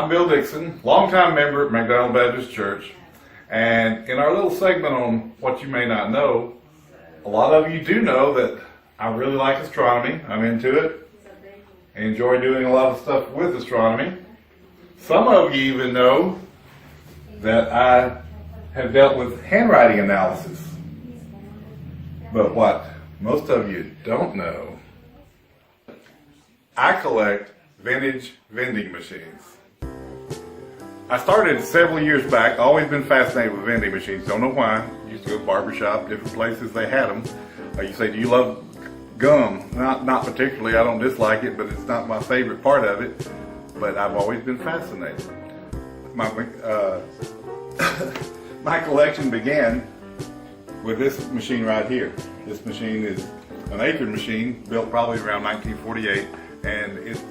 I'm Bill Dixon, longtime member at McDonald Baptist Church, and in our little segment on what you may not know, a lot of you do know that I really like astronomy. I'm into it. I enjoy doing a lot of stuff with astronomy. Some of you even know that I have dealt with handwriting analysis. But what most of you don't know, I collect vintage vending machines. I started several years back, always been fascinated with vending machines, don't know why. Used to go to barbershop, different places, they had them. You say, do you love gum? Not particularly, I don't dislike it, but it's not my favorite part of it. But I've always been fascinated. My collection began with this machine right here. This machine is an Akron machine, built probably around 1948, and it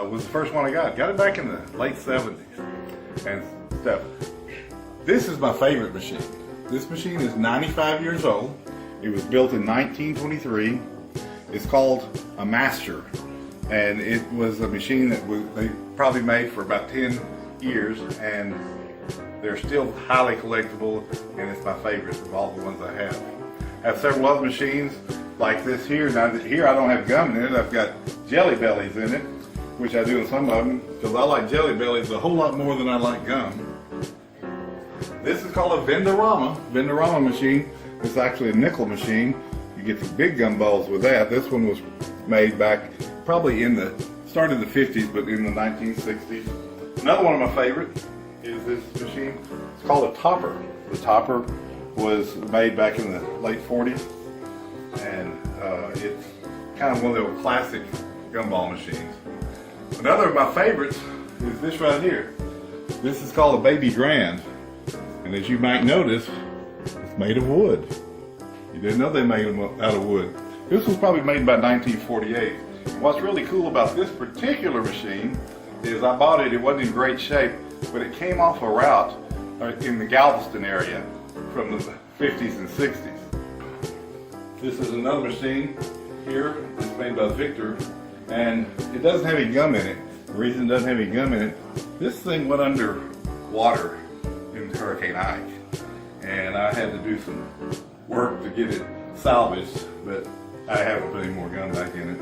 was the first one I got. Got it back in the late 70s and stuff. This is my favorite machine. This machine is 95 years old. It was built in 1923. It's called a Master, and it was a machine that they probably made for about 10 years, and they're still highly collectible, and it's my favorite of all the ones I have. I have several other machines like this here. Now here I don't have gum in it. I've got Jelly Bellies in it, which I do in some of them, because I like Jelly Bellies a whole lot more than I like gum. This is called a Vendorama machine. It's actually a nickel machine. You get the big gumballs with that. This one was made back probably in the start of the 50s, but in the 1960s. Another one of my favorites is this machine. It's called a topper. The topper was made back in the late 40s, and it's kind of one of those classic gumball machines. Another of my favorites is this right here. This is called a Baby Grand, and as you might notice, it's made of wood. You didn't know they made them out of wood. This was probably made about 1948. What's really cool about this particular machine is I bought it, it wasn't in great shape, but it came off a route in the Galveston area from the 50s and 60s. This is another machine here. It's made by Victor, and it doesn't have any gum in it. The reason it doesn't have any gum in it, this thing went under water in Hurricane Ike, and I had to do some work to get it salvaged, but I haven't put any more gum back in it.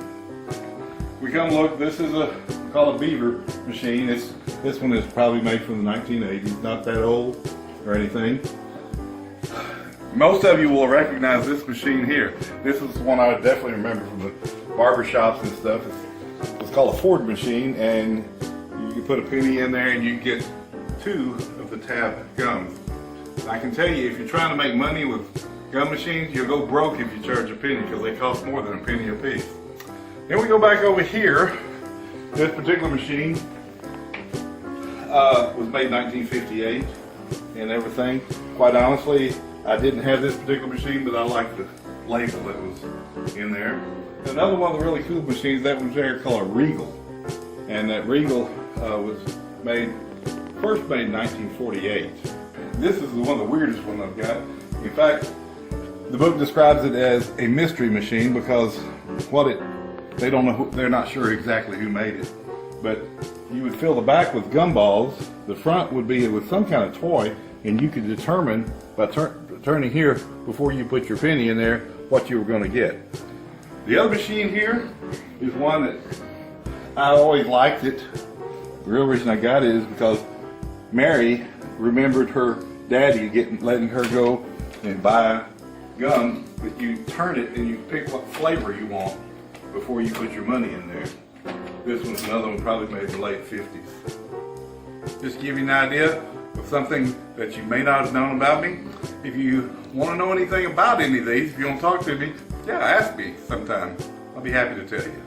We come look, this is called a BEAVER machine. This one is probably made from the 1980s, not that old or anything. Most of you will recognize this machine here. This is one I definitely remember from the barber shops and stuff. It's called a Ford machine, and you can put a penny in there and you can get 2 of the tab gums. I can tell you, if you're trying to make money with gum machines, you'll go broke if you charge a penny, because they cost more than a penny a piece. Then we go back over here. This particular machine was made in 1958 and everything. Quite honestly, I didn't have this particular machine, but I like the label that was in there. Another one of the really cool machines, that one's there, called a REGAL. And that REGAL was first made in 1948. This is one of the weirdest one I've got. In fact, the book describes it as a mystery machine because they don't know, they're not sure exactly who made it. But you would fill the back with gumballs, the front would be with some kind of toy, and you could determine by turning here before you put your penny in there what you were going to get. The other machine here is one that I always liked it. The real reason I got it is because Mary remembered her daddy letting her go and buy gum, but you turn it and you pick what flavor you want before you put your money in there. This one's another one probably made in the late 50s. Just to give you an idea of something that you may not have known about me. If you want to know anything about any of these, if you want to talk to me, yeah, ask me sometime. I'll be happy to tell you.